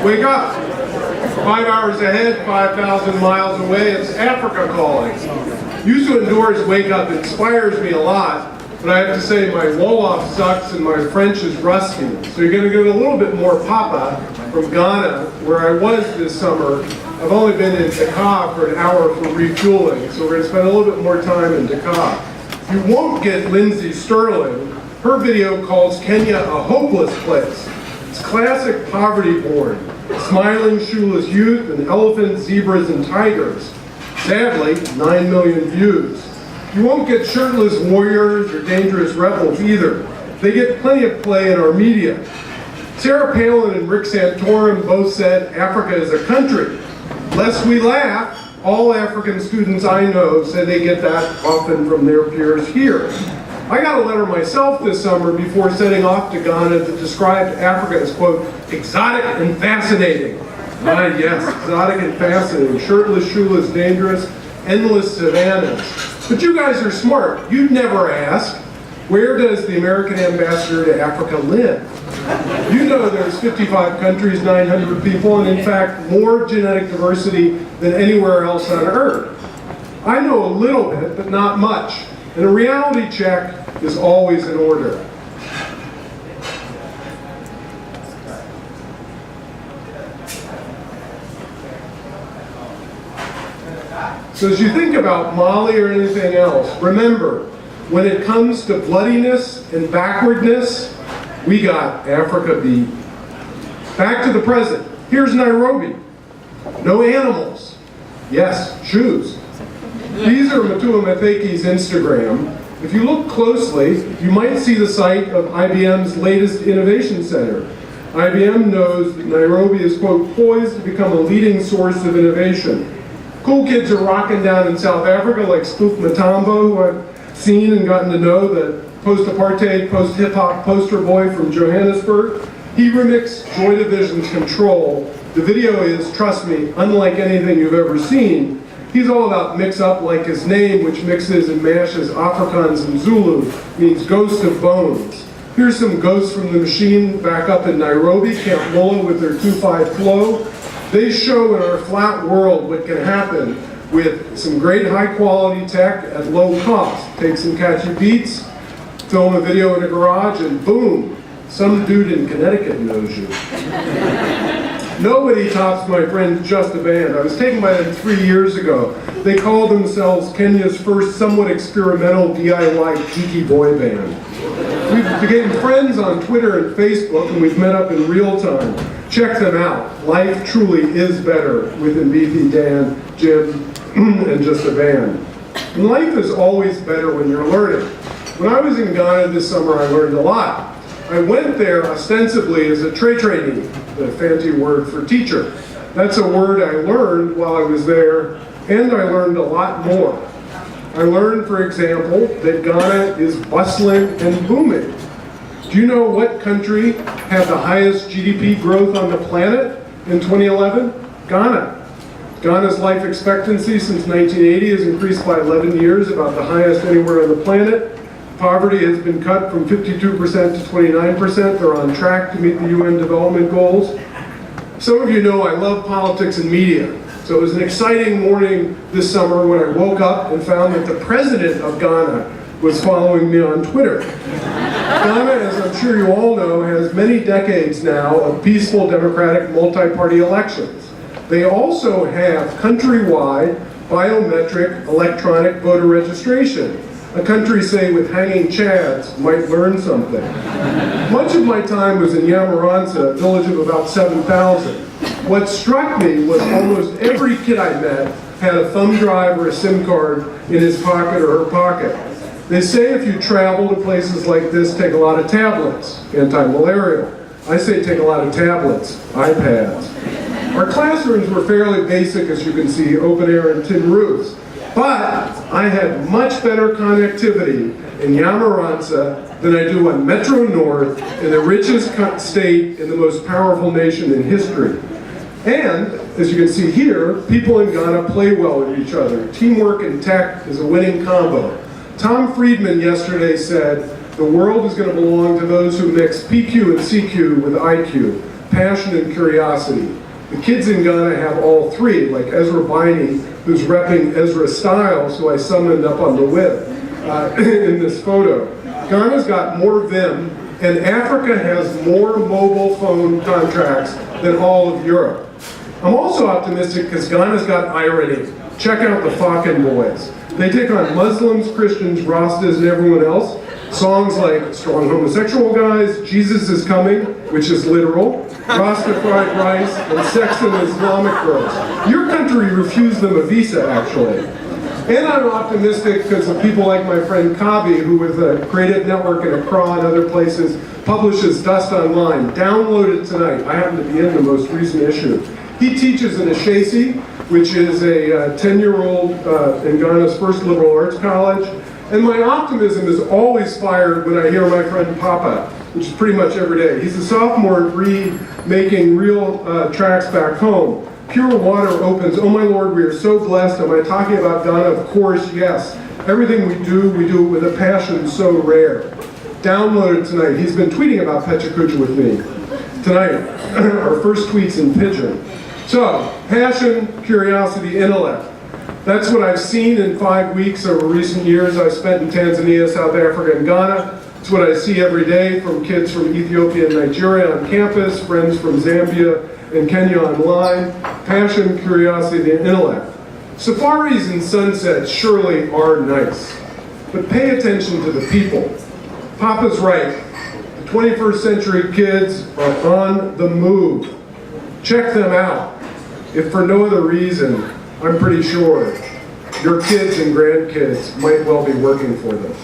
Wake up! 5 hours ahead, 5,000 miles away, it's Africa calling. Used to endorse Wake Up inspires me a lot, but I have to say my Wolof sucks and my French is rusty. So you're going to get a little bit more papa from Ghana, where I was this summer. I've only been in Dakar for an hour for refueling, so we're going to spend a little bit more time in Dakar. You won't get Lindsay Sterling. Her video calls Kenya a hopeless place. It's classic poverty porn. Smiling shoeless youth and elephants, zebras, and tigers. Sadly, 9 million views. You won't get shirtless warriors or dangerous rebels either. They get plenty of play in our media. Sarah Palin and Rick Santorum both said Africa is a country. Lest we laugh, all African students I know say they get that often from their peers here. I got a letter myself this summer before setting off to Ghana that described Africa as, quote, exotic and fascinating. Yes, exotic and fascinating. Shirtless, shoeless, dangerous, endless savannas. But you guys are smart. You'd never ask, where does the American ambassador to Africa live? You know there's 55 countries, 900 people, and in fact, more genetic diversity than anywhere else on Earth. I know a little bit, but not much. And a reality check is always in order. So as you think about Mali or anything else, remember, when it comes to bloodiness and backwardness, we got Africa beat. Back to the present. Here's Nairobi. No animals. Yes, shoes. These are Matua Matheki's Instagram. If you look closely, you might see the site of IBM's latest innovation center. IBM knows that Nairobi is, quote, poised to become a leading source of innovation. Cool kids are rocking down in South Africa like Spook Matambo, who I've seen and gotten to know, the post-apartheid, post-hip-hop poster boy from Johannesburg. He remixed Joy Division's Control. The video is, trust me, unlike anything you've ever seen. He's all about mix up like his name, which mixes and mashes Afrikaans and Zulu, means ghost of bones. Here's some ghosts from the machine back up in Nairobi, Camp Mola with their 2-5 flow. They show in our flat world what can happen with some great high quality tech at low cost. Take some catchy beats, film a video in a garage, and boom, some dude in Connecticut knows you. Nobody tops my friend Just a Band. I was taken by them 3 years ago. They call themselves Kenya's first somewhat experimental DIY tiki boy band. We've become friends on Twitter and Facebook, and we've met up in real time. Check them out. Life truly is better with Mbithi, Dan, Jim, and Just a Band. And life is always better when you're learning. When I was in Ghana this summer, I learned a lot. I went there ostensibly as a trainee, the fancy word for teacher. That's a word I learned while I was there, and I learned a lot more. I learned, for example, that Ghana is bustling and booming. Do you know what country had the highest GDP growth on the planet in 2011? Ghana. Ghana's life expectancy since 1980 has increased by 11 years, about the highest anywhere on the planet. Poverty has been cut from 52% to 29%. They're on track to meet the UN development goals. Some of you know I love politics and media. So it was an exciting morning this summer when I woke up and found that the president of Ghana was following me on Twitter. Ghana, as I'm sure you all know, has many decades now of peaceful democratic multi-party elections. They also have countrywide biometric electronic voter registration. A country, say, with hanging chads might learn something. Much of my time was in Morandh, a village of about 7,000. What struck me was almost every kid I met had a thumb drive or a SIM card in his pocket or her pocket. They say if you travel to places like this, take a lot of tablets, anti-malarial. I say take a lot of tablets, iPads. Our classrooms were fairly basic, as you can see, open air and tin roofs. But I had much better connectivity in Morandh than I do on Metro North, in the richest state in the most powerful nation in history. And, as you can see here, people in Ghana play well with each other. Teamwork and tech is a winning combo. Tom Friedman yesterday said, the world is going to belong to those who mix PQ and CQ with IQ, passion and curiosity. The kids in Ghana have all three, like Ezra Biney, who's repping Ezra Styles, who I summoned up on the whip in this photo. Ghana's got more Vim, and Africa has more mobile phone contracts than all of Europe. I'm also optimistic because Ghana's got irony. Check out the Fakin Boys. They take on Muslims, Christians, Rastas, and everyone else. Songs like Strong Homosexual Guys, Jesus is Coming, which is literal, Rasta Fried Rice, and Sex and Islamic Girls. Your country refused them a visa, actually. And I'm optimistic because of people like my friend Kabi, who with a Creative Network and Accra and other places, publishes Dust Online. Download it tonight. I happen to be in the most recent issue. He teaches in Ashesi, which is a 10-year-old in Ghana's first liberal arts college. And my optimism is always fired when I hear my friend Papa, which is pretty much every day. He's a sophomore at Reed, making real tracks back home. Pure Water opens, oh my Lord, we are so blessed. Am I talking about Ghana? Of course, yes. Everything we do it with a passion so rare. Download it tonight. He's been tweeting about Pechakucha with me tonight. Our first tweets in Pidgin. So, passion, curiosity, intellect. That's what I've seen in 5 weeks over recent years I've spent in Tanzania, South Africa, and Ghana. It's what I see every day from kids from Ethiopia and Nigeria on campus, friends from Zambia and Kenya online. Passion, curiosity, and intellect. Safaris and sunsets surely are nice, but pay attention to the people. Papa's right. The 21st century kids are on the move. Check them out. If for no other reason, I'm pretty sure your kids and grandkids might well be working for them.